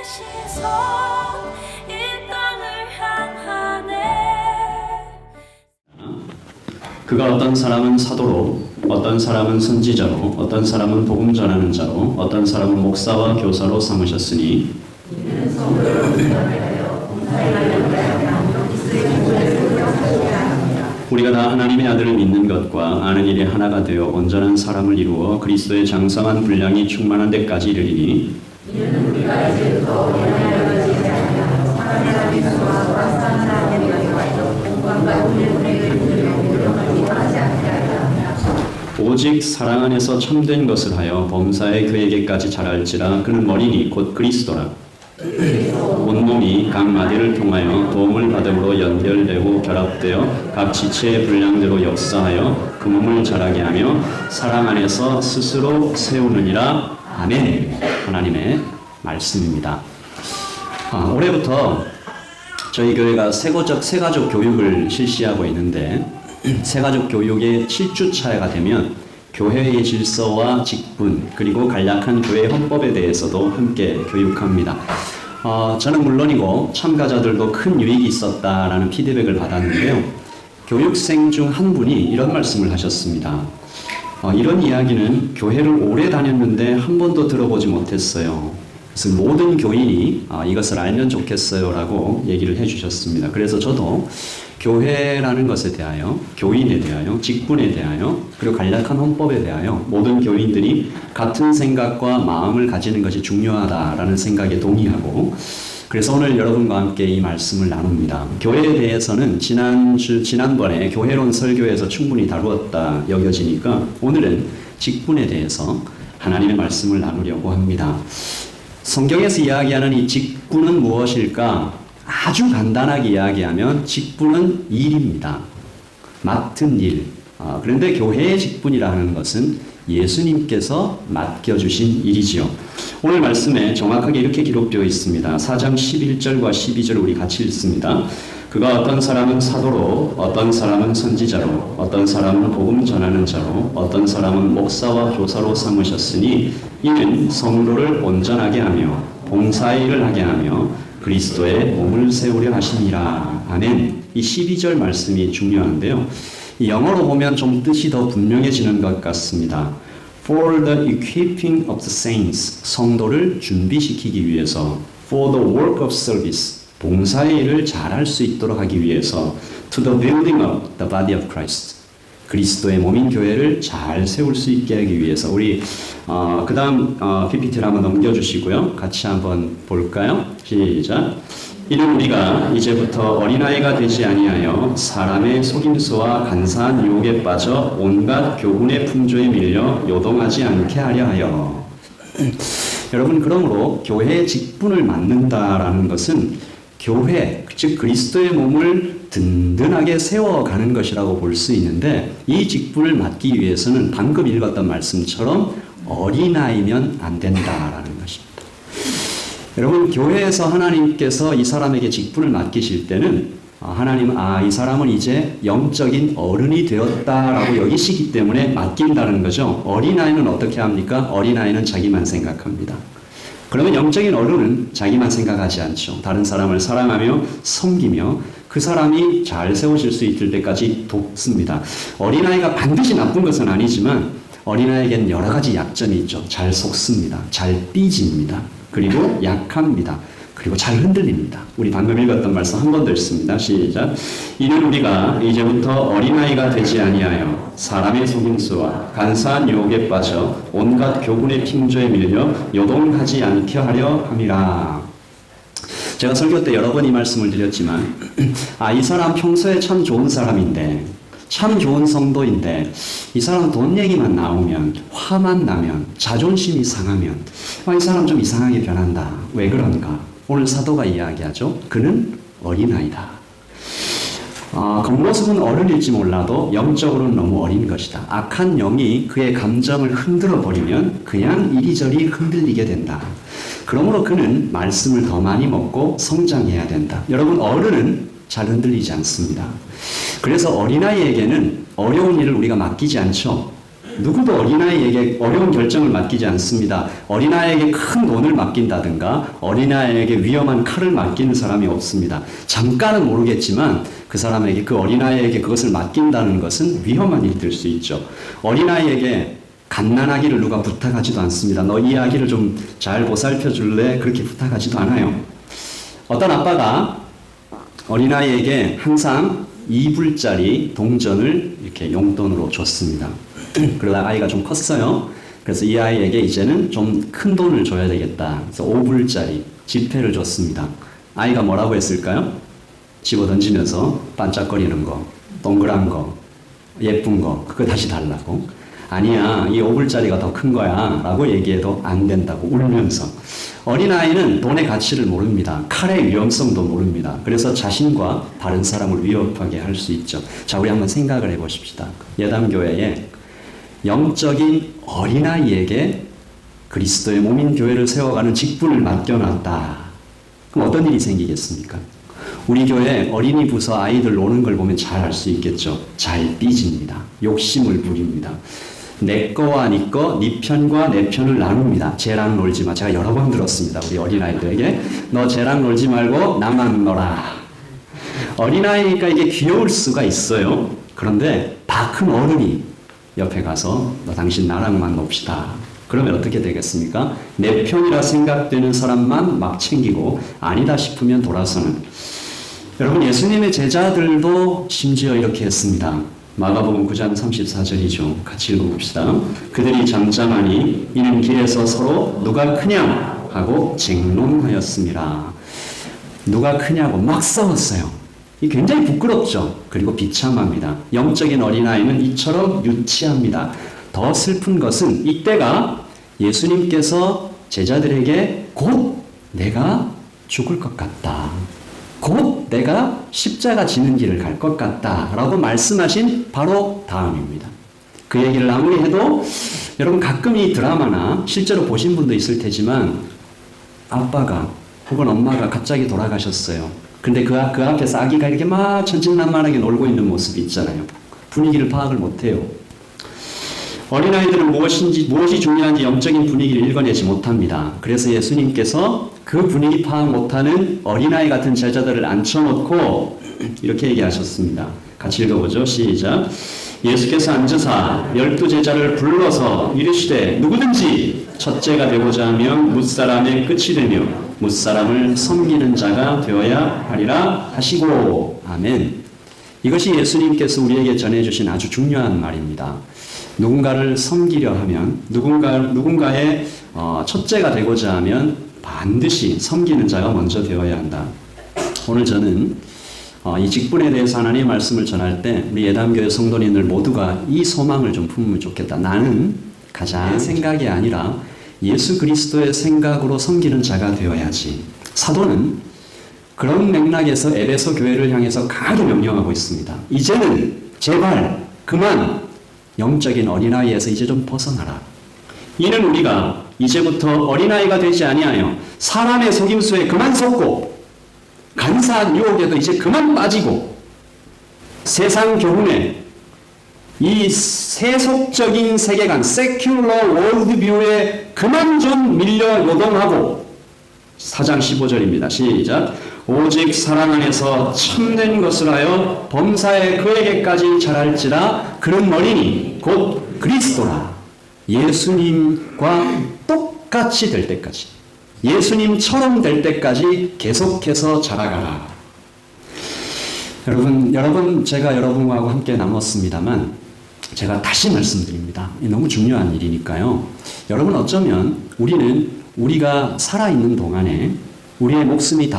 시선 이 땅을 향하네. 그가 어떤 사람은 사도로, 어떤 사람은 선지자로, 어떤 사람은 복음 전하는 자로, 어떤 사람은 목사와 교사로 삼으셨으니 우리가 다 하나님의 아들을 믿는 것과 아는 일이 하나가 되어 온전한 사람을 이루어 그리스도의 장성한 분량이 충만한 데까지 이르리니 오직 사랑 안에서 참된 것을 하여 범사에 그에게까지 자랄지라. 그는 머리니 곧 그리스도라. 온몸이 각 마디를 통하여 도움을 받음으로 연결되고 결합되어 각 지체의 분량대로 역사하여 그 몸을 자라게 하며 사랑 안에서 스스로 세우느니라. 아멘. 하나님의 말씀입니다. 올해부터 저희 교회가 새가족 교육을 실시하고 있는데 새가족 교육의 7주차가 되면 교회의 질서와 직분 그리고 간략한 교회 헌법에 대해서도 함께 교육합니다. 저는 물론이고 참가자들도 큰 유익이 있었다라는 피드백을 받았는데요. 교육생 중 한 분이 이런 말씀을 하셨습니다. 이런 이야기는 교회를 오래 다녔는데 한 번도 들어보지 못했어요. 그래서 모든 교인이 이것을 알면 좋겠어요 라고 얘기를 해주셨습니다. 그래서 저도 교회라는 것에 대하여, 교인에 대하여, 직분에 대하여, 그리고 간략한 헌법에 대하여 모든 교인들이 같은 생각과 마음을 가지는 것이 중요하다라는 생각에 동의하고, 그래서 오늘 여러분과 함께 이 말씀을 나눕니다. 교회에 대해서는 지난번에 교회론 설교에서 충분히 다루었다 여겨지니까 오늘은 직분에 대해서 하나님의 말씀을 나누려고 합니다. 성경에서 이야기하는 이 직분은 무엇일까? 아주 간단하게 이야기하면 직분은 일입니다. 맡은 일. 그런데 교회의 직분이라 하는 것은 예수님께서 맡겨주신 일이지요. 오늘 말씀에 정확하게 이렇게 기록되어 있습니다. 4장 11절과 12절 우리 같이 읽습니다. 그가 어떤 사람은 사도로, 어떤 사람은 선지자로, 어떤 사람은 복음 전하는 자로, 어떤 사람은 목사와 교사로 삼으셨으니 이는 성도를 온전하게 하며 봉사의 일을 하게 하며 그리스도의 몸을 세우려 하시니라. 아멘. 이 12절 말씀이 중요한데요. 영어로 보면 좀 뜻이 더 분명해지는 것 같습니다. For the equipping of the saints, 성도를 준비시키기 위해서. For the work of service, 봉사의 일을 잘할 수 있도록 하기 위해서. To the building of the body of Christ, 그리스도의 몸인 교회를 잘 세울 수 있게 하기 위해서. 우리 그 다음 PPT를 한번 넘겨주시고요. 같이 한번 볼까요? 시작. 이는 우리가 이제부터 어린아이가 되지 아니하여 사람의 속임수와 간사한 유혹에 빠져 온갖 교훈의 풍조에 밀려 요동하지 않게 하려 하여. 여러분, 그러므로 교회의 직분을 맡는다라는 것은 교회, 즉 그리스도의 몸을 든든하게 세워가는 것이라고 볼 수 있는데, 이 직분을 맡기 위해서는 방금 읽었던 말씀처럼 어린아이면 안 된다라는 것입니다. 여러분, 교회에서 하나님께서 이 사람에게 직분을 맡기실 때는 하나님은 이 사람은 이제 영적인 어른이 되었다라고 여기시기 때문에 맡긴다는 거죠. 어린아이는 어떻게 합니까? 어린아이는 자기만 생각합니다. 그러면 영적인 어른은 자기만 생각하지 않죠. 다른 사람을 사랑하며 섬기며 그 사람이 잘 세워질 수 있을 때까지 돕습니다. 어린아이가 반드시 나쁜 것은 아니지만 어린아이에겐 여러 가지 약점이 있죠. 잘 속습니다. 잘 삐집니다. 그리고 약합니다. 그리고 잘 흔들립니다. 우리 방금 읽었던 말씀 한 번 더 읽습니다. 시작. 이는 우리가 이제부터 어린아이가 되지 아니하여 사람의 속임수와 간사한 유혹에 빠져 온갖 교훈의 핑조에 밀려 요동하지 않게 하려 함이라. 제가 설교 때 여러 번 이 말씀을 드렸지만 이 사람 평소에 참 좋은 사람인데, 참 좋은 성도인데 이 사람 돈 얘기만 나오면, 화만 나면, 자존심이 상하면 이 사람 좀 이상하게 변한다. 왜 그런가? 오늘 사도가 이야기하죠. 그는 어린아이다. 겉모습은 어른일지 몰라도 영적으로는 너무 어린 것이다. 악한 영이 그의 감정을 흔들어 버리면 그냥 이리저리 흔들리게 된다. 그러므로 그는 말씀을 더 많이 먹고 성장해야 된다. 여러분, 어른은 잘 흔들리지 않습니다. 그래서 어린아이에게는 어려운 일을 우리가 맡기지 않죠. 누구도 어린아이에게 어려운 결정을 맡기지 않습니다. 어린아이에게 큰 돈을 맡긴다든가 어린아이에게 위험한 칼을 맡기는 사람이 없습니다. 잠깐은 모르겠지만 그 사람에게 그 어린아이에게 그것을 맡긴다는 것은 위험한 일이 될 수 있죠. 어린아이에게 갓난아기를 누가 부탁하지도 않습니다. 너 이 아기를 좀 잘 보살펴 줄래? 그렇게 부탁하지도 않아요. 어떤 아빠가 어린아이에게 항상 2불짜리 동전을 이렇게 용돈으로 줬습니다. 그러다 아이가 좀 컸어요. 그래서 이 아이에게 이제는 좀 큰 돈을 줘야 되겠다. 그래서 5불짜리 지폐를 줬습니다. 아이가 뭐라고 했을까요? 집어 던지면서 반짝거리는 거, 동그란 거, 예쁜 거, 그거 다시 달라고. 아니야, 이 5불짜리가 더 큰 거야 라고 얘기해도 안 된다고 울면서. 어린아이는 돈의 가치를 모릅니다. 칼의 위험성도 모릅니다. 그래서 자신과 다른 사람을 위협하게 할 수 있죠. 자, 우리 한번 생각을 해보십시다. 예담교회에 영적인 어린아이에게 그리스도의 몸인 교회를 세워가는 직분을 맡겨놨다. 그럼 어떤 일이 생기겠습니까? 우리 교회 어린이 부서 아이들 노는 걸 보면 잘 알 수 있겠죠. 잘 삐집니다. 욕심을 부립니다. 내 거와 네 거, 네 편과 내 편을 나눕니다. 쟤랑 놀지 마. 제가 여러 번 들었습니다. 우리 어린아이들에게. 너 쟤랑 놀지 말고 나만 놀아. 어린아이니까 이게 귀여울 수가 있어요. 그런데 다 큰 어른이 옆에 가서 너 당신 나랑만 놉시다. 그러면 어떻게 되겠습니까? 내 편이라 생각되는 사람만 막 챙기고 아니다 싶으면 돌아서는. 여러분, 예수님의 제자들도 심지어 이렇게 했습니다. 마가복음 9장 34절이죠. 같이 읽어봅시다. 그들이 잠잠하니 이는 길에서 서로 누가 크냐 하고 쟁론하였습니다. 누가 크냐고 막 싸웠어요. 이 굉장히 부끄럽죠. 그리고 비참합니다. 영적인 어린아이는 이처럼 유치합니다. 더 슬픈 것은 이때가 예수님께서 제자들에게 곧 내가 죽을 것 같다. 곧 내가 십자가 지는 길을 갈 것 같다 라고 말씀하신 바로 다음입니다. 그 얘기를 아무리 해도 여러분 가끔 이 드라마나 실제로 보신 분도 있을 테지만 아빠가 혹은 엄마가 갑자기 돌아가셨어요. 근데 그 앞에서 아기가 이렇게 막 천진난만하게 놀고 있는 모습이 있잖아요. 분위기를 파악을 못해요. 어린아이들은 무엇이 중요한지 영적인 분위기를 읽어내지 못합니다. 그래서 예수님께서 그 분위기 파악 못하는 어린아이 같은 제자들을 앉혀놓고 이렇게 얘기하셨습니다. 같이 읽어보죠. 시작. 예수께서 앉으사 12제자를 불러서 이르시되 누구든지 첫째가 되고자 하면 뭇사람의 끝이 되며 뭇사람을 섬기는 자가 되어야 하리라 하시고. 아멘. 이것이 예수님께서 우리에게 전해주신 아주 중요한 말입니다. 누군가를 섬기려 하면 누군가의 첫째가 되고자 하면 반드시 섬기는 자가 먼저 되어야 한다. 오늘 저는 이 직분에 대해서 하나님의 말씀을 전할 때 우리 예담교회 성도님들 모두가 이 소망을 좀 품으면 좋겠다. 나는 가장 생각이 아니라 예수 그리스도의 생각으로 섬기는 자가 되어야지. 사도는 그런 맥락에서 에베소 교회를 향해서 강하게 명령하고 있습니다. 이제는 제발 그만 영적인 어린아이에서 이제 좀 벗어나라. 이는 우리가 이제부터 어린아이가 되지 아니하여 사람의 속임수에 그만 속고 간사한 유혹에도 이제 그만 빠지고 세상 교훈에 이 세속적인 세계관 세큘러 월드뷰에 그만 좀 밀려 요동하고 4장 15절입니다. 시작. 오직 사랑 안에서 참된 것을 하여 범사에 그에게까지 자랄지라. 그런 어린이 곧 그리스도라. 예수님과 똑같이 될 때까지, 예수님처럼 될 때까지 계속해서 자라가라. 여러분 제가 여러분하고 함께 나눴습니다만 제가 다시 말씀드립니다. 너무 중요한 일이니까요. 여러분 어쩌면 우리가 살아있는 동안에 우리의 목숨이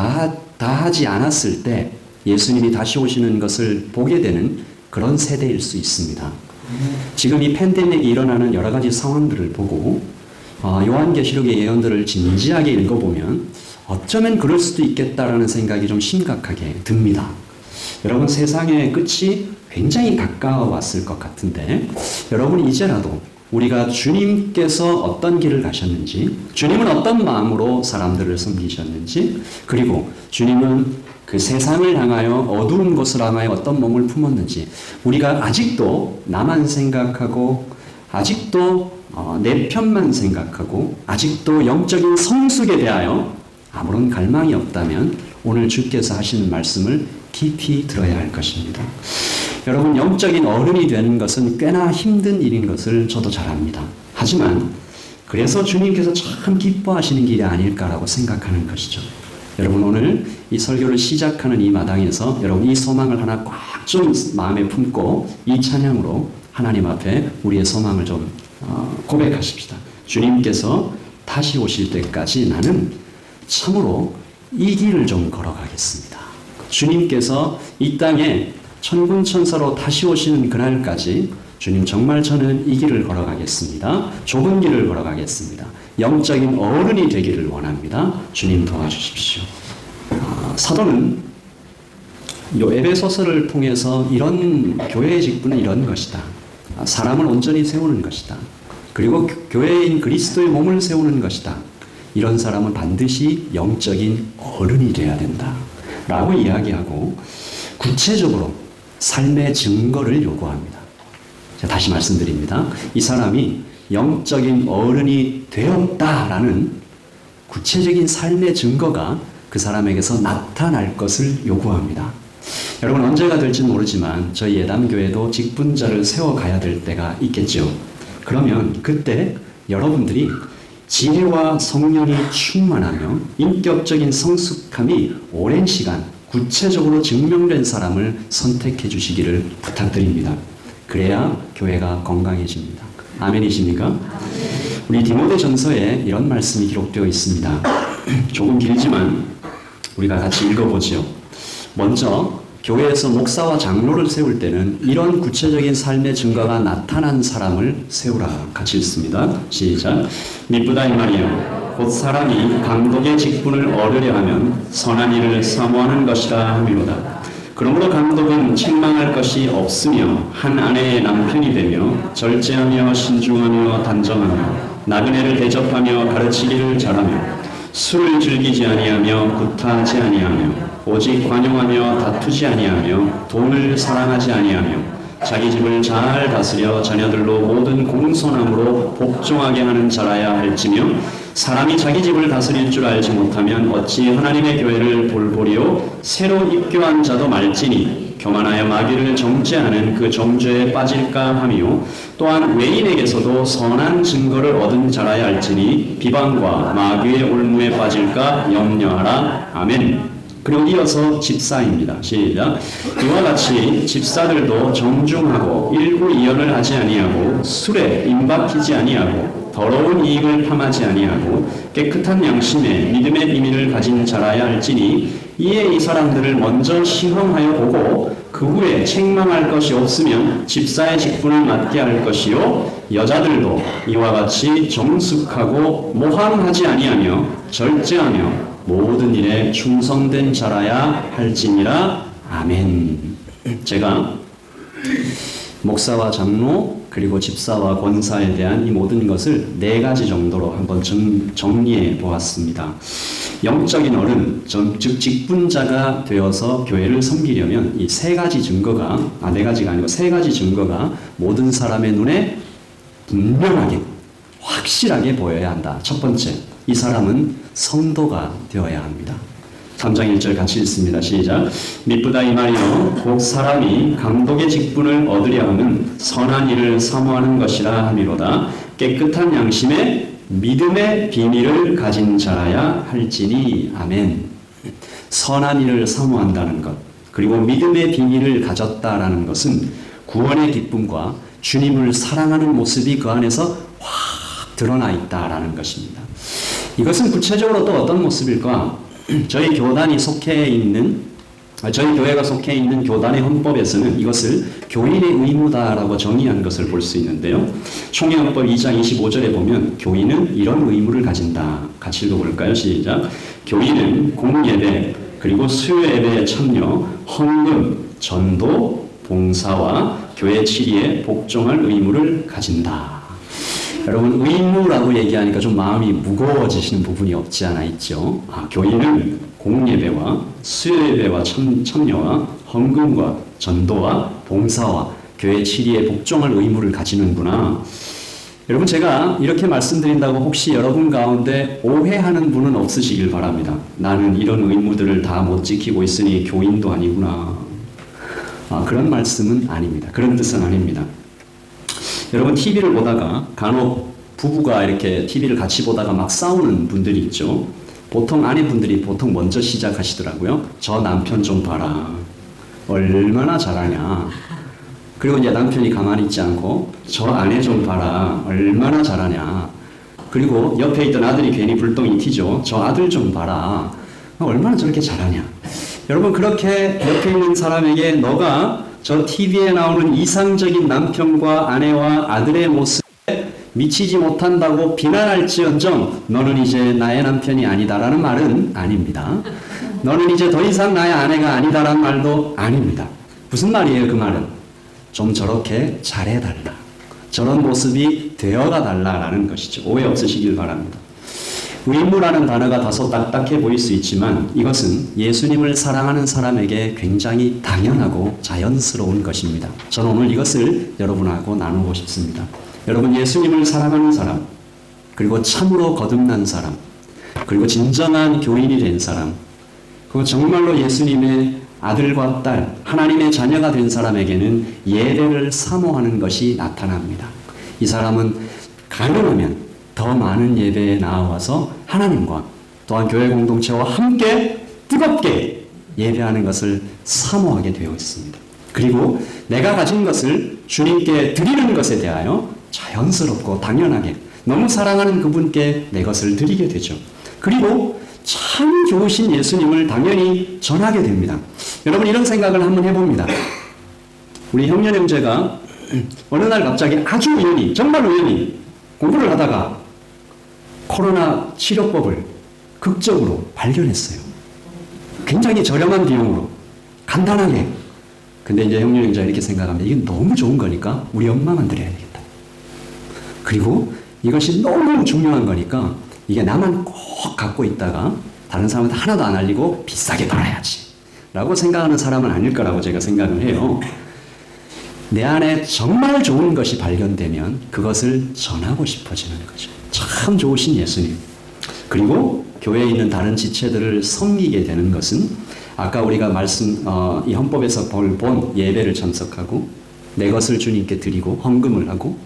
다하지 않았을 때 예수님이 다시 오시는 것을 보게 되는 그런 세대일 수 있습니다. 지금 이 팬데믹이 일어나는 여러 가지 상황들을 보고 요한계시록의 예언들을 진지하게 읽어보면 어쩌면 그럴 수도 있겠다라는 생각이 좀 심각하게 듭니다. 여러분 세상의 끝이 굉장히 가까워왔을 것 같은데 여러분 이제라도 우리가 주님께서 어떤 길을 가셨는지, 주님은 어떤 마음으로 사람들을 섬기셨는지, 그리고 주님은 그 세상을 향하여 어두운 곳을 향하여 어떤 몸을 품었는지, 우리가 아직도 나만 생각하고 아직도 내 편만 생각하고 아직도 영적인 성숙에 대하여 아무런 갈망이 없다면 오늘 주께서 하시는 말씀을 깊이 들어야 할 것입니다. 여러분, 영적인 어른이 되는 것은 꽤나 힘든 일인 것을 저도 잘 압니다. 하지만 그래서 주님께서 참 기뻐하시는 길이 아닐까라고 생각하는 것이죠. 여러분, 오늘 이 설교를 시작하는 이 마당에서 여러분 이 소망을 하나 꽉 좀 마음에 품고 이 찬양으로 하나님 앞에 우리의 소망을 좀 고백하십시다. 주님께서 다시 오실 때까지 나는 참으로 이 길을 좀 걸어가겠습니다. 주님께서 이 땅에 천군천사로 다시 오시는 그날까지 주님, 정말 저는 이 길을 걸어가겠습니다. 좁은 길을 걸어가겠습니다. 영적인 어른이 되기를 원합니다. 주님 도와주십시오. 사도는 요 에베소서를 통해서 이런 교회의 직분은 이런 것이다. 사람을 온전히 세우는 것이다. 그리고 교회인 그리스도의 몸을 세우는 것이다. 이런 사람은 반드시 영적인 어른이 되어야 된다. 라고 이야기하고 구체적으로 삶의 증거를 요구합니다. 제가 다시 말씀드립니다. 이 사람이 영적인 어른이 되었다라는 구체적인 삶의 증거가 그 사람에게서 나타날 것을 요구합니다. 여러분, 언제가 될지는 모르지만 저희 예담교회도 직분자를 세워가야 될 때가 있겠죠. 그러면 그때 여러분들이 지혜와 성령이 충만하며 인격적인 성숙함이 오랜 시간 구체적으로 증명된 사람을 선택해 주시기를 부탁드립니다. 그래야 교회가 건강해집니다. 아멘이십니까? 우리 디모데전서에 이런 말씀이 기록되어 있습니다. 조금 길지만 우리가 같이 읽어보죠. 먼저 교회에서 목사와 장로를 세울 때는 이런 구체적인 삶의 증거가 나타난 사람을 세우라. 같이 읽습니다. 시작. 미쁘다 이 말이요, 곧 사람이 감독의 직분을 얻으려 하면 선한 일을 사모하는 것이라 함이로다. 그러므로 감독은 책망할 것이 없으며 한 아내의 남편이 되며 절제하며 신중하며 단정하며 나그네를 대접하며 가르치기를 잘하며 술을 즐기지 아니하며 구타하지 아니하며 오직 관용하며 다투지 아니하며 돈을 사랑하지 아니하며 자기 집을 잘 다스려 자녀들로 모든 공손함으로 복종하게 하는 자라야 할지며 사람이 자기 집을 다스릴 줄 알지 못하면 어찌 하나님의 교회를 볼보리요. 새로 입교한 자도 말지니 교만하여 마귀를 정죄하는 그 정죄에 빠질까 하며 또한 외인에게서도 선한 증거를 얻은 자라야 할지니 비방과 마귀의 올무에 빠질까 염려하라. 아멘. 그리고 이어서 집사입니다. 시작. 이와 같이 집사들도 정중하고 일구이연을 하지 아니하고 술에 임박히지 아니하고 더러운 이익을 탐하지 아니하고 깨끗한 양심에 믿음의 비밀을 가진 자라야 할지니 이에 이 사람들을 먼저 시험하여 보고 그 후에 책망할 것이 없으면 집사의 직분을 맡게 할 것이요, 여자들도 이와 같이 정숙하고 모함하지 아니하며 절제하며 모든 일에 충성된 자라야 할지니라. 아멘. 제가 목사와 장로 그리고 집사와 권사에 대한 이 모든 것을 4가지 정도로 한번 정리해 보았습니다. 영적인 어른, 즉 직분자가 되어서 교회를 섬기려면 이 3가지 증거가 4가지가 아니고 3가지 증거가 모든 사람의 눈에 분명하게 확실하게 보여야 한다. 첫 번째, 이 사람은 성도가 되어야 합니다. 3장 1절 같이 읽습니다. 시작. 미쁘다 이 말이요, 곧 사람이 감독의 직분을 얻으려 하면 선한 일을 사모하는 것이라 함이로다. 깨끗한 양심에 믿음의 비밀을 가진 자라야 할지니. 아멘. 선한 일을 사모한다는 것, 그리고 믿음의 비밀을 가졌다라는 것은 구원의 기쁨과 주님을 사랑하는 모습이 그 안에서 확 드러나 있다라는 것입니다. 이것은 구체적으로 또 어떤 모습일까? 저희 교단이 속해 있는, 저희 교회가 속해 있는 교단의 헌법에서는 이것을 교인의 의무다라고 정의한 것을 볼 수 있는데요. 총회헌법 2장 25절에 보면 교인은 이런 의무를 가진다. 같이 읽어볼까요? 시작. 교인은 공예배 그리고 수요예배에 참여, 헌금, 전도, 봉사와 교회 치리에 복종할 의무를 가진다. 여러분, 의무라고 얘기하니까 좀 마음이 무거워지시는 부분이 없지 않아 있죠. 교인은 공예배와 수요예배와 참여와 헌금과 전도와 봉사와 교회 치리에 복종할 의무를 가지는구나. 여러분 제가 이렇게 말씀드린다고 혹시 여러분 가운데 오해하는 분은 없으시길 바랍니다. 나는 이런 의무들을 다 못 지키고 있으니 교인도 아니구나. 그런 말씀은 아닙니다. 그런 뜻은 아닙니다. 여러분 TV를 보다가 간혹 부부가 이렇게 TV를 같이 보다가 막 싸우는 분들이 있죠. 보통 아내분들이 보통 먼저 시작하시더라고요. 저 남편 좀 봐라. 얼마나 잘하냐. 그리고 이제 남편이 가만히 있지 않고 저 아내 좀 봐라. 얼마나 잘하냐. 그리고 옆에 있던 아들이 괜히 불똥이 튀죠. 저 아들 좀 봐라. 얼마나 저렇게 잘하냐. 여러분 그렇게 옆에 있는 사람에게 너가 저 TV에 나오는 이상적인 남편과 아내와 아들의 모습에 미치지 못한다고 비난할지언정 너는 이제 나의 남편이 아니다라는 말은 아닙니다. 너는 이제 더 이상 나의 아내가 아니다라는 말도 아닙니다. 무슨 말이에요 그 말은? 좀 저렇게 잘해달라. 저런 모습이 되어가 달라라는 것이죠. 오해 없으시길 바랍니다. 의무라는 단어가 다소 딱딱해 보일 수 있지만 이것은 예수님을 사랑하는 사람에게 굉장히 당연하고 자연스러운 것입니다. 저는 오늘 이것을 여러분하고 나누고 싶습니다. 여러분 예수님을 사랑하는 사람, 그리고 참으로 거듭난 사람, 그리고 진정한 교인이 된 사람, 그리고 정말로 예수님의 아들과 딸, 하나님의 자녀가 된 사람에게는 예배를 사모하는 것이 나타납니다. 이 사람은 가능하면 더 많은 예배에 나와서 하나님과 또한 교회 공동체와 함께 뜨겁게 예배하는 것을 사모하게 되어 있습니다. 그리고 내가 가진 것을 주님께 드리는 것에 대하여 자연스럽고 당연하게 너무 사랑하는 그분께 내 것을 드리게 되죠. 그리고 참 좋으신 예수님을 당연히 전하게 됩니다. 여러분 이런 생각을 한번 해봅니다. 우리 형년 형제가 어느 날 갑자기 아주 우연히 정말 우연히 공부를 하다가 코로나 치료법을 극적으로 발견했어요. 굉장히 저렴한 비용으로 간단하게. 근데 이제 형님 형제가 이렇게 생각합니다. 이게 너무 좋은 거니까 우리 엄마만 드려야 되겠다. 그리고 이것이 너무 중요한 거니까 이게 나만 꼭 갖고 있다가 다른 사람한테 하나도 안 알리고 비싸게 팔아야지 라고 생각하는 사람은 아닐 거라고 제가 생각을 해요. 내 안에 정말 좋은 것이 발견되면 그것을 전하고 싶어지는 거죠. 참 좋으신 예수님. 그리고 교회에 있는 다른 지체들을 섬기게 되는 것은 아까 우리가 이 헌법에서 본 예배를 참석하고 내 것을 주님께 드리고 헌금을 하고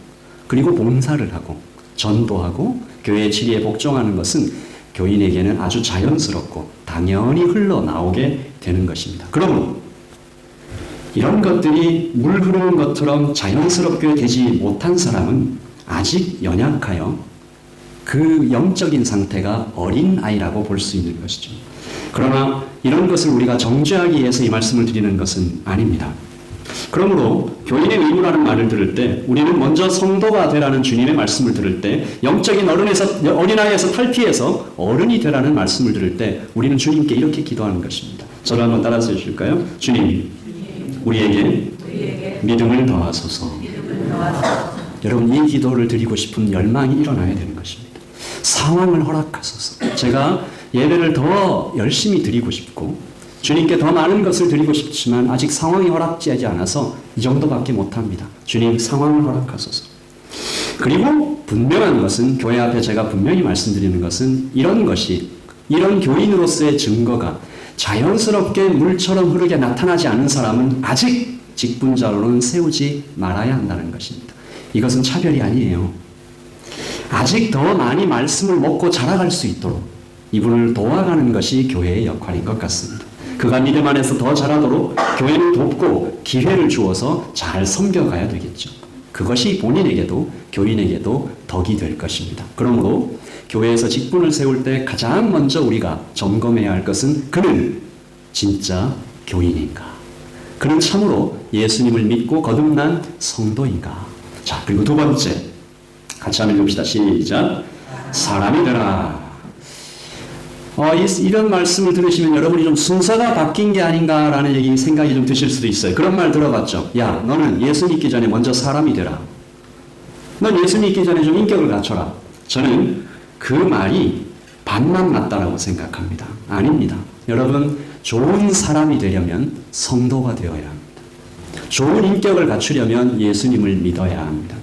그리고 봉사를 하고 전도하고 교회의 진리에 복종하는 것은 교인에게는 아주 자연스럽고 당연히 흘러나오게 되는 것입니다. 그러므로 이런 것들이 물 흐르는 것처럼 자연스럽게 되지 못한 사람은 아직 연약하여 그 영적인 상태가 어린 아이라고 볼 수 있는 것이죠. 그러나 이런 것을 우리가 정죄하기 위해서 이 말씀을 드리는 것은 아닙니다. 그러므로 교인의 의무라는 말을 들을 때 우리는 먼저 성도가 되라는 주님의 말씀을 들을 때 영적인 어린아이에서 탈피해서 어른이 되라는 말씀을 들을 때 우리는 주님께 이렇게 기도하는 것입니다. 저를 한번 따라서 해주실까요? 주님, 우리에게 믿음을 더하소서. 여러분 이 기도를 드리고 싶은 열망이 일어나야 되는 것입니다. 상황을 허락하소서. 제가 예배를 더 열심히 드리고 싶고 주님께 더 많은 것을 드리고 싶지만 아직 상황이 허락지하지 않아서 이 정도밖에 못합니다. 주님 상황을 허락하소서. 그리고 분명한 것은 교회 앞에 제가 분명히 말씀드리는 것은 이런 교인으로서의 증거가 자연스럽게 물처럼 흐르게 나타나지 않은 사람은 아직 직분자로는 세우지 말아야 한다는 것입니다. 이것은 차별이 아니에요. 아직 더 많이 말씀을 먹고 자라갈 수 있도록 이분을 도와가는 것이 교회의 역할인 것 같습니다. 그가 믿음 안에서 더 자라도록 교회를 돕고 기회를 주어서 잘 섬겨가야 되겠죠. 그것이 본인에게도 교인에게도 덕이 될 것입니다. 그러므로 교회에서 직분을 세울 때 가장 먼저 우리가 점검해야 할 것은 그는 진짜 교인인가? 그는 참으로 예수님을 믿고 거듭난 성도인가? 자, 그리고 두 번째 같이 한번 읽읍시다. 시작. 사람이 되라. 이런 말씀을 들으시면 여러분이 좀 순서가 바뀐 게 아닌가라는 생각이 좀 드실 수도 있어요. 그런 말 들어봤죠? 야, 너는 예수 믿기 전에 먼저 사람이 되라. 넌 예수 믿기 전에 좀 인격을 갖춰라. 저는 그 말이 반만 맞다라고 생각합니다. 아닙니다. 여러분, 좋은 사람이 되려면 성도가 되어야 합니다. 좋은 인격을 갖추려면 예수님을 믿어야 합니다.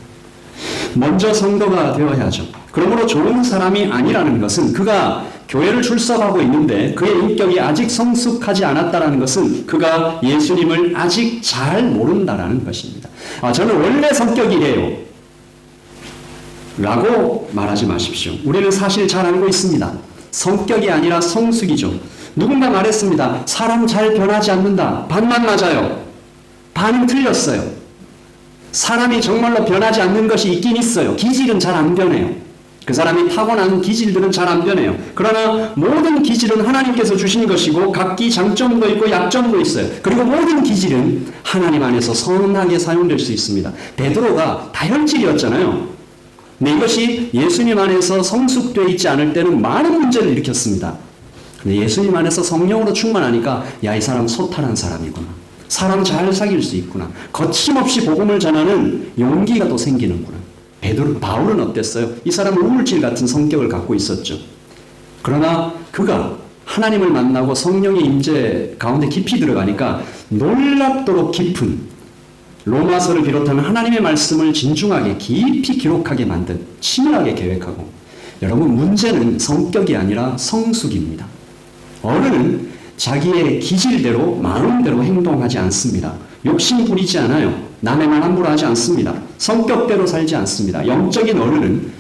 먼저 성도가 되어야죠. 그러므로 좋은 사람이 아니라는 것은 그가 교회를 출석하고 있는데 그의 인격이 아직 성숙하지 않았다는 것은 그가 예수님을 아직 잘 모른다라는 것입니다. 저는 원래 성격이 이래요 라고 말하지 마십시오. 우리는 사실 잘 알고 있습니다. 성격이 아니라 성숙이죠. 누군가 말했습니다. 사람 잘 변하지 않는다. 반만 맞아요. 반은 틀렸어요. 사람이 정말로 변하지 않는 것이 있긴 있어요. 기질은 잘 안 변해요. 그 사람이 타고난 기질들은 잘 안 변해요. 그러나 모든 기질은 하나님께서 주신 것이고 각기 장점도 있고 약점도 있어요. 그리고 모든 기질은 하나님 안에서 선하게 사용될 수 있습니다. 베드로가 다혈질이었잖아요. 근데 이것이 예수님 안에서 성숙되어 있지 않을 때는 많은 문제를 일으켰습니다. 근데 예수님 안에서 성령으로 충만하니까 야, 이 사람 소탈한 사람이구나. 사람 잘 사귈 수 있구나. 거침없이 복음을 전하는 용기가 또 생기는구나. 바울은 어땠어요? 이 사람은 우물질 같은 성격을 갖고 있었죠. 그러나 그가 하나님을 만나고 성령의 임재 가운데 깊이 들어가니까 놀랍도록 깊은 로마서를 비롯하는 하나님의 말씀을 진중하게 깊이 기록하게 만든 치밀하게 계획하고, 여러분 문제는 성격이 아니라 성숙입니다. 어른은 자기의 기질대로 마음대로 행동하지 않습니다. 욕심 부리지 않아요. 남의 말 함부로 하지 않습니다. 성격대로 살지 않습니다. 영적인 어른은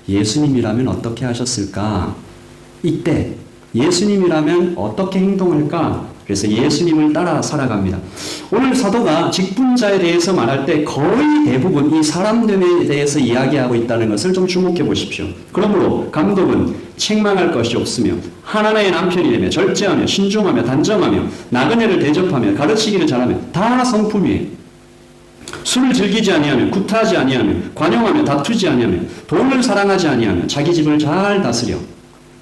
예수님이라면 어떻게 하셨을까? 이때 예수님이라면 어떻게 행동할까? 그래서 예수님을 따라 살아갑니다. 오늘 사도가 직분자에 대해서 말할 때 거의 대부분 이 사람들에 대해서 이야기하고 있다는 것을 좀 주목해 보십시오. 그러므로 감독은 책망할 것이 없으며 하나님의 남편이라며 절제하며 신중하며 단정하며 나그네를 대접하며 가르치기를 잘하며 다 성품이에요. 술을 즐기지 아니하며 구타하지 아니하며 관용하며 다투지 아니하며 돈을 사랑하지 아니하며 자기 집을 잘 다스려.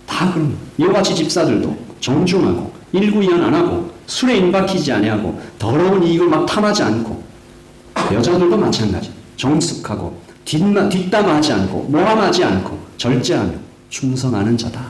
다 그런 이와 같이 집사들도 정중하고 일구이연 안 하고 술에 임박히지 아니하고 더러운 이익을 막 탐하지 않고, 여자들도 마찬가지 정숙하고 뒷담화하지 않고 모함하지 않고 절제하며 충성하는 자다.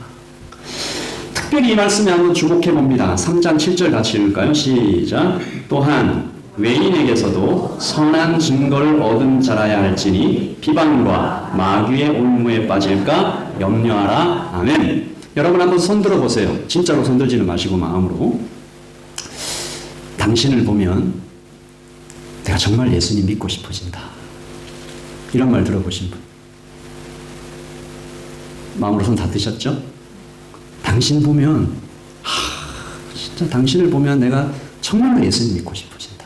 특별히 이 말씀에 한번 주목해 봅니다. 3장 7절 같이 읽을까요? 시작. 또한 외인에게서도 선한 증거를 얻은 자라야 할지니 비방과 마귀의 올무에 빠질까 염려하라. 아멘. 여러분 한번 손 들어보세요. 진짜로 손 들지는 마시고 마음으로. 당신을 보면 내가 정말 예수님 믿고 싶어진다. 이런 말 들어보신 분? 마음으로 손 다 드셨죠? 당신 보면 진짜 당신을 보면 내가 정말 예수님 믿고 싶어진다.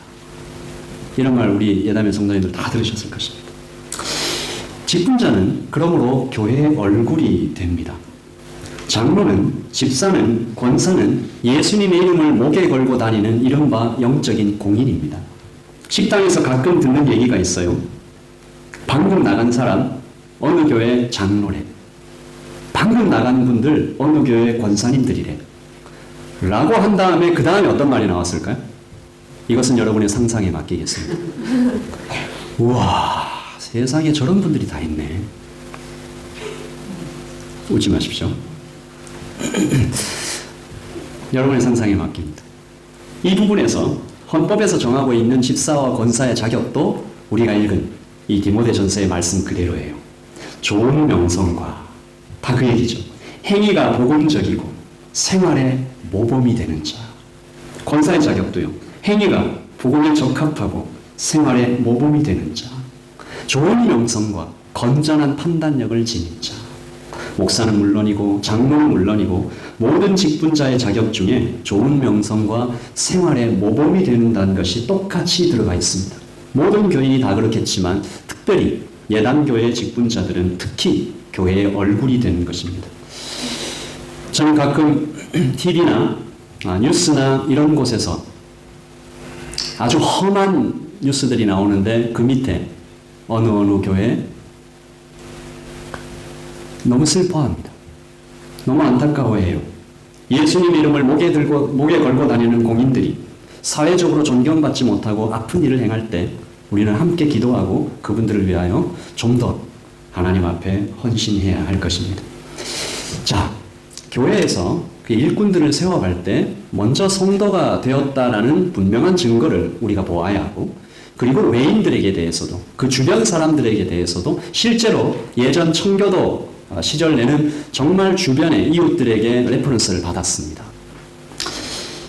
이런 말 우리 예담의 성도님들 다 들으셨을 것입니다. 직분자는 그러므로 교회의 얼굴이 됩니다. 장로는, 집사는, 권사는 예수님의 이름을 목에 걸고 다니는 이른바 영적인 공인입니다. 식당에서 가끔 듣는 얘기가 있어요. 방금 나간 사람 어느 교회 장로래. 방금 나간 분들 어느 교회 권사님들이래. 라고 한 다음에 그 다음에 어떤 말이 나왔을까요? 이것은 여러분의 상상에 맡기겠습니다. 우와, 세상에 저런 분들이 다 있네. 웃지 마십시오. 여러분의 상상에 맡깁니다. 이 부분에서 헌법에서 정하고 있는 집사와 권사의 자격도 우리가 읽은 이 디모데전서의 말씀 그대로예요. 좋은 명성과 다 그 얘기죠. 행위가 복음적이고 생활에 모범이 되는 자. 권사의 자격도요. 행위가 복음에 적합하고 생활에 모범이 되는 자. 좋은 명성과 건전한 판단력을 지닌 자. 목사는 물론이고 장로는 물론이고 모든 직분자의 자격 중에 좋은 명성과 생활에 모범이 된다는 것이 똑같이 들어가 있습니다. 모든 교인이 다 그렇겠지만 특별히 예단교회의 직분자들은 특히 교회의 얼굴이 되는 것입니다. 저는 가끔 TV나 뉴스나 이런 곳에서 아주 험한 뉴스들이 나오는데 그 밑에 어느 교회 너무 슬퍼합니다. 너무 안타까워해요. 예수님 이름을 목에 걸고 다니는 공인들이 사회적으로 존경받지 못하고 아픈 일을 행할 때 우리는 함께 기도하고 그분들을 위하여 좀 더 하나님 앞에 헌신해야 할 것입니다. 자, 교회에서 그 일꾼들을 세워갈 때 먼저 성도가 되었다라는 분명한 증거를 우리가 보아야 하고, 그리고 외인들에게 대해서도 그 주변 사람들에게 대해서도 실제로 예전 청교도 시절 내는 정말 주변의 이웃들에게 레퍼런스를 받았습니다.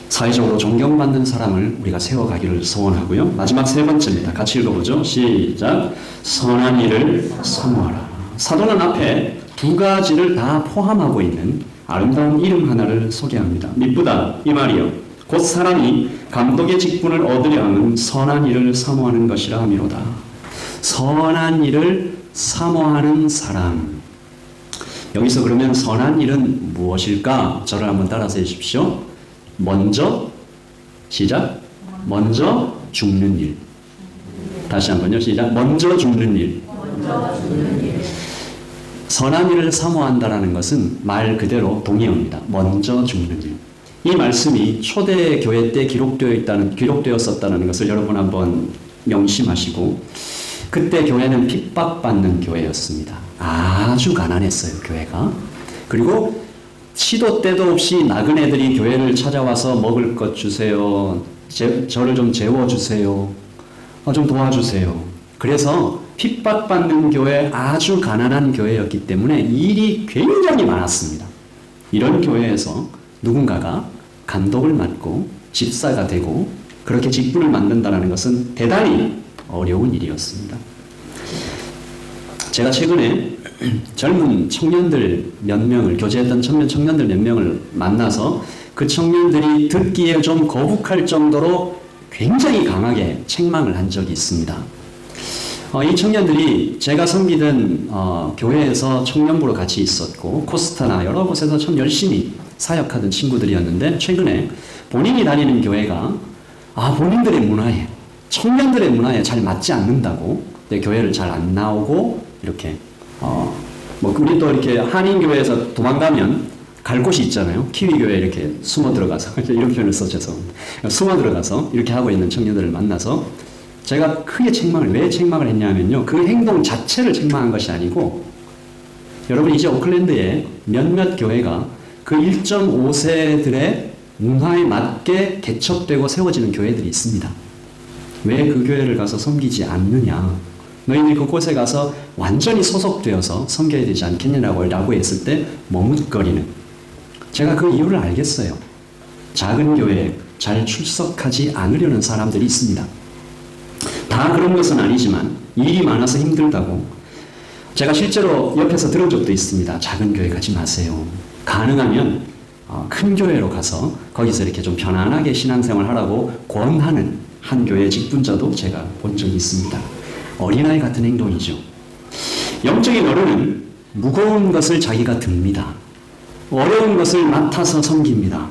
사회적으로 존경받는 사람을 우리가 세워가기를 소원하고요. 마지막 세 번째입니다. 같이 읽어보죠. 시작. 선한 일을 사모하라. 사도는 앞에 두 가지를 다 포함하고 있는 아름다운 이름 하나를 소개합니다. 미쁘다 이 말이요. 곧 사람이 감독의 직분을 얻으려 하는 선한 일을 사모하는 것이라 함이로다. 선한 일을 사모하는 사람. 여기서 그러면 선한 일은 무엇일까? 저를 한번 따라서 해주십시오. 먼저 시작. 먼저 죽는 일. 다시 한번요. 시작. 먼저 죽는 일. 선한 일을 사모한다라는 것은 말 그대로 동의어입니다. 먼저 죽는 일. 이 말씀이 초대 교회 때 기록되었었다는 것을 여러분 한번 명심하시고, 그때 교회는 핍박받는 교회였습니다. 아주 가난했어요, 교회가. 그리고 시도 때도 없이 나그네들이 교회를 찾아와서 먹을 것 주세요. 저를 좀 재워주세요. 좀 도와주세요. 그래서 핍박받는 교회, 아주 가난한 교회였기 때문에 일이 굉장히 많았습니다. 이런 교회에서 누군가가 감독을 맡고 집사가 되고 그렇게 직분을 맡는다는 것은 대단히 어려운 일이었습니다. 제가 최근에 젊은 청년들 몇 명을, 교제했던 청년들 몇 명을 만나서 그 청년들이 듣기에 좀 거북할 정도로 굉장히 강하게 책망을 한 적이 있습니다. 이 청년들이 제가 섬기던 교회에서 청년부로 같이 있었고 코스타나 여러 곳에서 참 열심히 사역하던 친구들이었는데, 최근에 본인이 다니는 교회가 본인들의 문화에, 청년들의 문화에 잘 맞지 않는다고, 교회를 잘 안 나오고 이렇게 우리 또 이렇게 한인교회에서 도망가면 갈 곳이 있잖아요. 키위교회 이렇게 숨어 들어가서 이런 표현을 써줘서 숨어 들어가서 이렇게 하고 있는 청년들을 만나서 제가 크게 왜 책망을 했냐면요. 그 행동 자체를 책망한 것이 아니고, 여러분 이제 오클랜드에 몇몇 교회가 그 1.5세들의 문화에 맞게 개척되고 세워지는 교회들이 있습니다. 왜 그 교회를 가서 섬기지 않느냐? 너희들이 그곳에 가서 완전히 소속되어서 섬겨야 되지 않겠냐라고 했을 때 머뭇거리는, 제가 그 이유를 알겠어요. 작은 교회에 잘 출석하지 않으려는 사람들이 있습니다. 다 그런 것은 아니지만 일이 많아서 힘들다고 제가 실제로 옆에서 들은 적도 있습니다. 작은 교회 가지 마세요. 가능하면 큰 교회로 가서 거기서 이렇게 좀 편안하게 신앙생활 하라고 권하는 한 교회 직분자도 제가 본 적이 있습니다. 어린아이 같은 행동이죠. 영적인 어른은 무거운 것을 자기가 듭니다. 어려운 것을 맡아서 섬깁니다.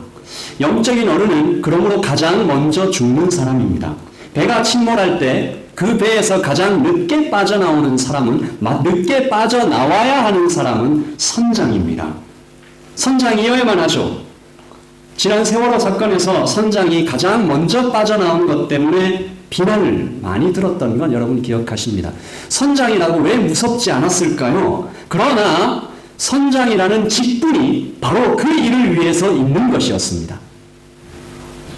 영적인 어른은 그러므로 가장 먼저 죽는 사람입니다. 배가 침몰할 때 그 배에서 가장 늦게 빠져나오는 사람은, 늦게 빠져나와야 하는 사람은 선장입니다. 선장이어야만 하죠. 지난 세월호 사건에서 선장이 가장 먼저 빠져나온 것 때문에 비난을 많이 들었던 건 여러분 기억하십니다. 선장이라고 왜 무섭지 않았을까요? 그러나 선장이라는 직분이 바로 그 일을 위해서 있는 것이었습니다.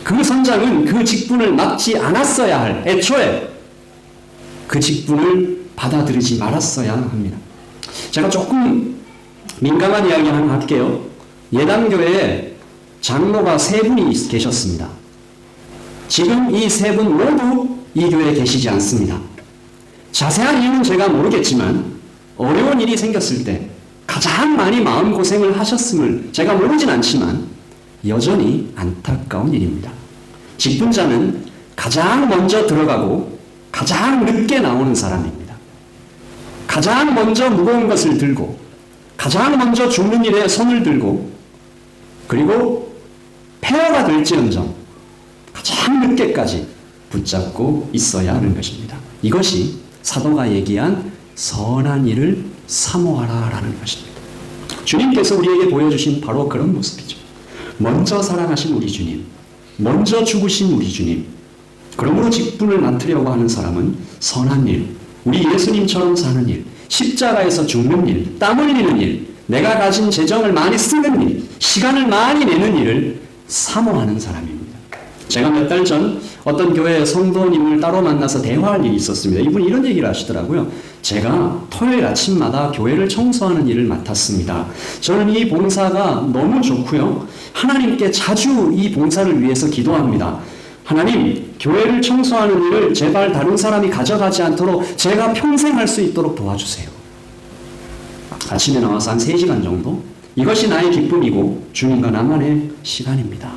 그 선장은 그 직분을 맡지 않았어야 할, 애초에 그 직분을 받아들이지 말았어야 합니다. 제가 조금 민감한 이야기 하나 할게요. 예당교회에 장로가 3분이 계셨습니다. 지금 이 3분 모두 이 교회에 계시지 않습니다. 자세한 이유는 제가 모르겠지만 어려운 일이 생겼을 때 가장 많이 마음고생을 하셨음을 제가 모르진 않지만 여전히 안타까운 일입니다. 직분자는 가장 먼저 들어가고 가장 늦게 나오는 사람입니다. 가장 먼저 무거운 것을 들고 가장 먼저 죽는 일에 손을 들고, 그리고 폐허가 될지언정 가장 늦게까지 붙잡고 있어야 하는 것입니다. 이것이 사도가 얘기한 선한 일을 사모하라라는 것입니다. 주님께서 우리에게 보여주신 바로 그런 모습이죠. 먼저 사랑하신 우리 주님, 먼저 죽으신 우리 주님, 그러므로 직분을 맡으려고 하는 사람은 선한 일, 우리 예수님처럼 사는 일, 십자가에서 죽는 일, 땀 흘리는 일, 내가 가진 재정을 많이 쓰는 일, 시간을 많이 내는 일을 사모하는 사람입니다. 제가 몇 달 전 어떤 교회 성도님을 따로 만나서 대화할 일이 있었습니다. 이분이 이런 얘기를 하시더라고요. 제가 토요일 아침마다 교회를 청소하는 일을 맡았습니다. 저는 이 봉사가 너무 좋고요. 하나님께 자주 이 봉사를 위해서 기도합니다. 하나님, 교회를 청소하는 일을 제발 다른 사람이 가져가지 않도록 제가 평생 할 수 있도록 도와주세요. 아침에 나와서 한 3시간 정도? 이것이 나의 기쁨이고 주님과 나만의 시간입니다.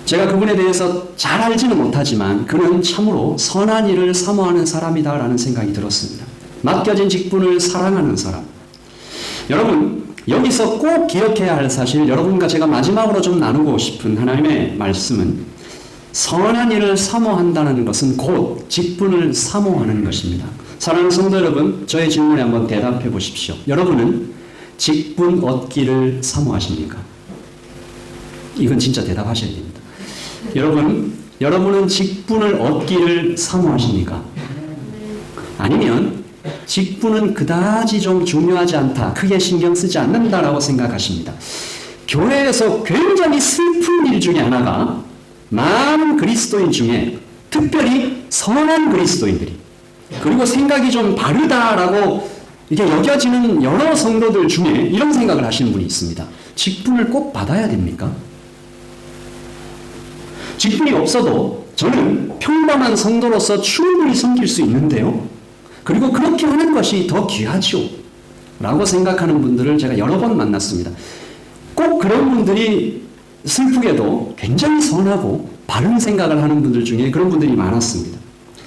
제가 그분에 대해서 잘 알지는 못하지만 그는 참으로 선한 일을 사모하는 사람이다라는 생각이 들었습니다. 맡겨진 직분을 사랑하는 사람. 여러분, 여기서 꼭 기억해야 할 사실, 여러분과 제가 마지막으로 좀 나누고 싶은 하나님의 말씀은 선한 일을 사모한다는 것은 곧 직분을 사모하는 것입니다. 사랑하는 성도 여러분, 저의 질문에 한번 대답해 보십시오. 여러분은 직분 얻기를 사모하십니까? 이건 진짜 대답하셔야 됩니다. 여러분은 직분을 얻기를 사모하십니까? 아니면 직분은 그다지 좀 중요하지 않다, 크게 신경 쓰지 않는다라고 생각하십니다. 교회에서 굉장히 슬픈 일 중에 하나가 많은 그리스도인 중에 특별히 선한 그리스도인들이 그리고 생각이 좀 바르다라고 이게 여겨지는 여러 성도들 중에 이런 생각을 하시는 분이 있습니다. 직분을 꼭 받아야 됩니까? 직분이 없어도 저는 평범한 성도로서 충분히 섬길 수 있는데요. 그리고 그렇게 하는 것이 더 귀하죠. 라고 생각하는 분들을 제가 여러 번 만났습니다. 꼭 그런 분들이 슬프게도 굉장히 선하고 바른 생각을 하는 분들 중에 그런 분들이 많았습니다.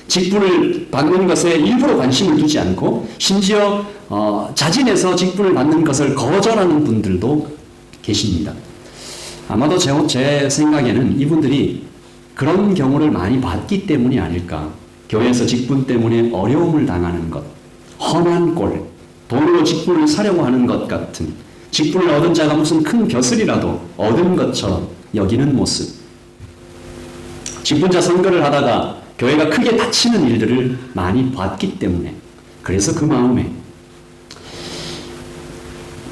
직분을 받는 것에 일부러 관심을 두지 않고 심지어 자진해서 직분을 받는 것을 거절하는 분들도 계십니다. 아마도 제 생각에는 이분들이 그런 경우를 많이 봤기 때문이 아닐까. 교회에서 직분 때문에 어려움을 당하는 것, 험한 꼴, 돈으로 직분을 사려고 하는 것 같은, 직분을 얻은 자가 무슨 큰 벼슬이라도 얻은 것처럼 여기는 모습. 직분자 선거를 하다가 교회가 크게 다치는 일들을 많이 봤기 때문에, 그래서 그 마음에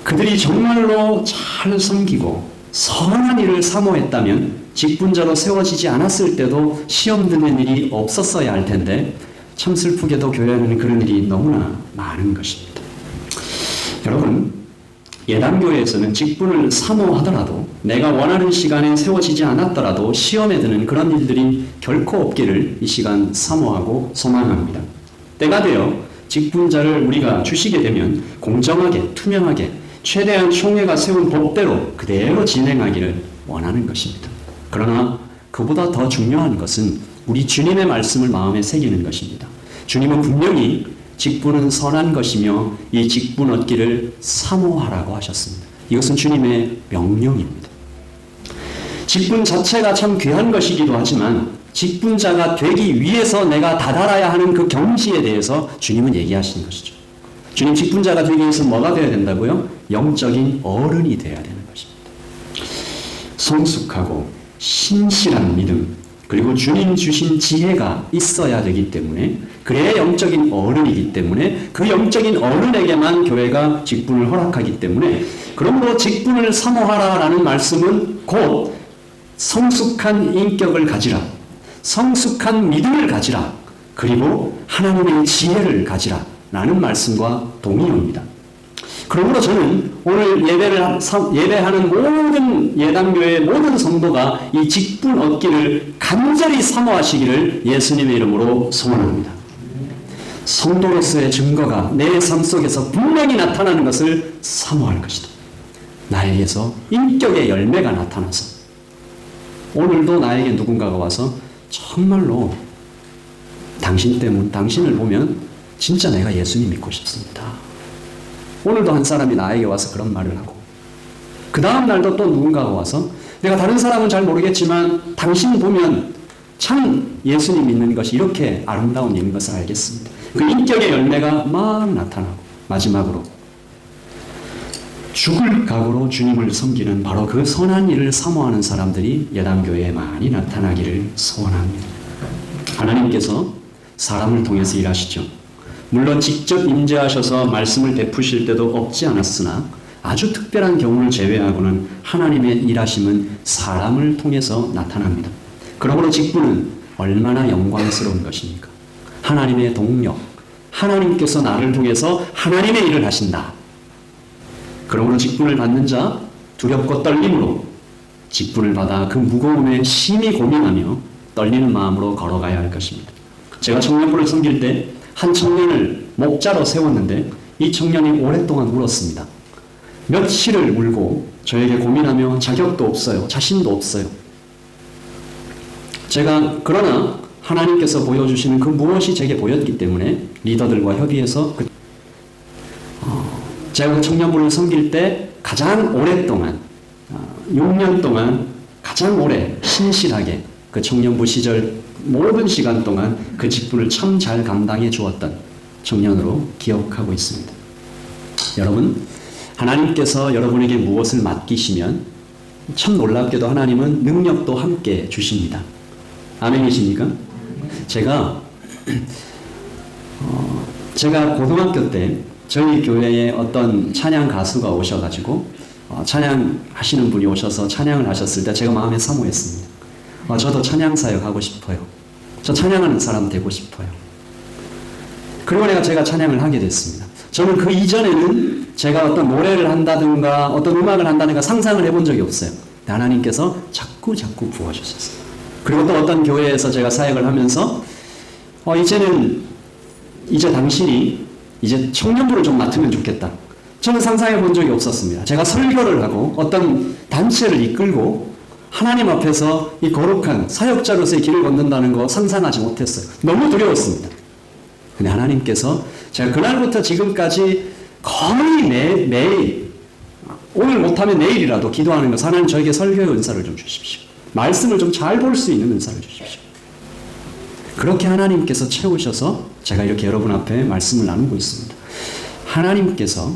그들이 정말로 잘 섬기고 선한 일을 사모했다면 직분자로 세워지지 않았을 때도 시험 드는 일이 없었어야 할 텐데 참 슬프게도 교회에는 그런 일이 너무나 많은 것입니다. 여러분, 예단교회에서는 직분을 사모하더라도 내가 원하는 시간에 세워지지 않았더라도 시험에 드는 그런 일들이 결코 없기를 이 시간 사모하고 소망합니다. 때가 되어 직분자를 우리가 주시게 되면 공정하게, 투명하게 최대한 총회가 세운 법대로 그대로 진행하기를 원하는 것입니다. 그러나 그보다 더 중요한 것은 우리 주님의 말씀을 마음에 새기는 것입니다. 주님은 분명히 직분은 선한 것이며 이 직분 얻기를 사모하라고 하셨습니다. 이것은 주님의 명령입니다. 직분 자체가 참 귀한 것이기도 하지만 직분자가 되기 위해서 내가 다다라야 하는 그 경지에 대해서 주님은 얘기하시는 것이죠. 주님, 직분자가 되기 위해서 뭐가 되어야 된다고요? 영적인 어른이 되어야 되는 것입니다. 성숙하고 신실한 믿음, 그리고 주님 주신 지혜가 있어야 되기 때문에, 그래야 영적인 어른이기 때문에 그 영적인 어른에게만 교회가 직분을 허락하기 때문에, 그러므로 직분을 사모하라라는 말씀은 곧 성숙한 인격을 가지라, 성숙한 믿음을 가지라, 그리고 하나님의 지혜를 가지라 라는 말씀과 동의합니다. 그러므로 저는 오늘 예배하는 모든 예단교회의 모든 성도가 이 직분 얻기를 간절히 사모하시기를 예수님의 이름으로 소원합니다. 성도로서의 증거가 내 삶 속에서 분명히 나타나는 것을 사모할 것이다. 나에게서 인격의 열매가 나타나서 오늘도 나에게 누군가가 와서 정말로 당신을 보면 진짜 내가 예수님 믿고 싶습니다. 오늘도 한 사람이 나에게 와서 그런 말을 하고, 그 다음 날도 또 누군가가 와서 내가 다른 사람은 잘 모르겠지만 당신 보면 참 예수님 믿는 것이 이렇게 아름다운 일인 것을 알겠습니다. 그 인격의 열매가 막 나타나고, 마지막으로 죽을 각오로 주님을 섬기는 바로 그 선한 일을 사모하는 사람들이 예단교회에 많이 나타나기를 소원합니다. 하나님께서 사람을 통해서 일하시죠. 물론 직접 임재하셔서 말씀을 베푸실 때도 없지 않았으나 아주 특별한 경우를 제외하고는 하나님의 일하심은 사람을 통해서 나타납니다. 그러므로 직분은 얼마나 영광스러운 것입니까? 하나님의 동력, 하나님께서 나를 통해서 하나님의 일을 하신다. 그러므로 직분을 받는 자 두렵고 떨림으로 직분을 받아 그 무거움에 심히 고민하며 떨리는 마음으로 걸어가야 할 것입니다. 제가 청년부를 섬길 때 한 청년을 목자로 세웠는데 이 청년이 오랫동안 울었습니다. 며칠을 울고 저에게 고민하며 자격도 없어요. 자신도 없어요. 제가 그러나 하나님께서 보여주시는 그 무엇이 제게 보였기 때문에 리더들과 협의해서 제가 그 청년부를 섬길 때 가장 오랫동안 6년 동안 가장 오래 신실하게 그 청년부 시절 모든 시간 동안 그 직분을 참 잘 감당해 주었던 청년으로 기억하고 있습니다. 여러분, 하나님께서 여러분에게 무엇을 맡기시면 참 놀랍게도 하나님은 능력도 함께 주십니다. 아멘이십니까? 제가 고등학교 때 저희 교회에 어떤 찬양 가수가 오셔가지고 찬양하시는 분이 오셔서 찬양을 하셨을 때 제가 마음에 사모했습니다. 저도 찬양 사역 하고 싶어요. 저 찬양하는 사람 되고 싶어요. 그리고 제가 찬양을 하게 됐습니다. 저는 그 이전에는 제가 어떤 노래를 한다든가 어떤 음악을 한다든가 상상을 해본 적이 없어요. 하나님께서 자꾸 부어주셨어요. 그리고 또 어떤 교회에서 제가 사역을 하면서 이제 당신이 이제 청년부를 좀 맡으면 좋겠다. 저는 상상해 본 적이 없었습니다. 제가 설교를 하고 어떤 단체를 이끌고 하나님 앞에서 이 거룩한 사역자로서의 길을 걷는다는 거 상상하지 못했어요. 너무 두려웠습니다. 근데 하나님께서 제가 그날부터 지금까지 거의 매일 오늘 못하면 내일이라도 기도하는 것, 하나님 저에게 설교의 은사를 좀 주십시오. 말씀을 좀 잘 볼 수 있는 은사를 주십시오. 그렇게 하나님께서 채우셔서 제가 이렇게 여러분 앞에 말씀을 나누고 있습니다. 하나님께서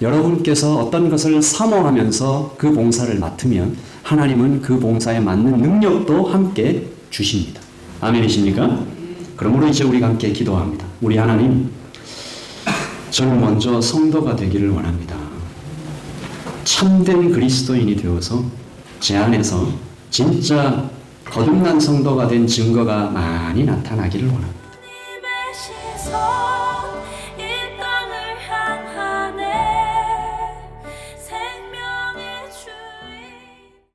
여러분께서 어떤 것을 사모하면서 그 봉사를 맡으면 하나님은 그 봉사에 맞는 능력도 함께 주십니다. 아멘이십니까? 그러므로 이제 우리가 함께 기도합니다. 우리 하나님, 저는 먼저 성도가 되기를 원합니다. 참된 그리스도인이 되어서 제 안에서 진짜 거듭난 성도가 된 증거가 많이 나타나기를 원합니다. 님의 시선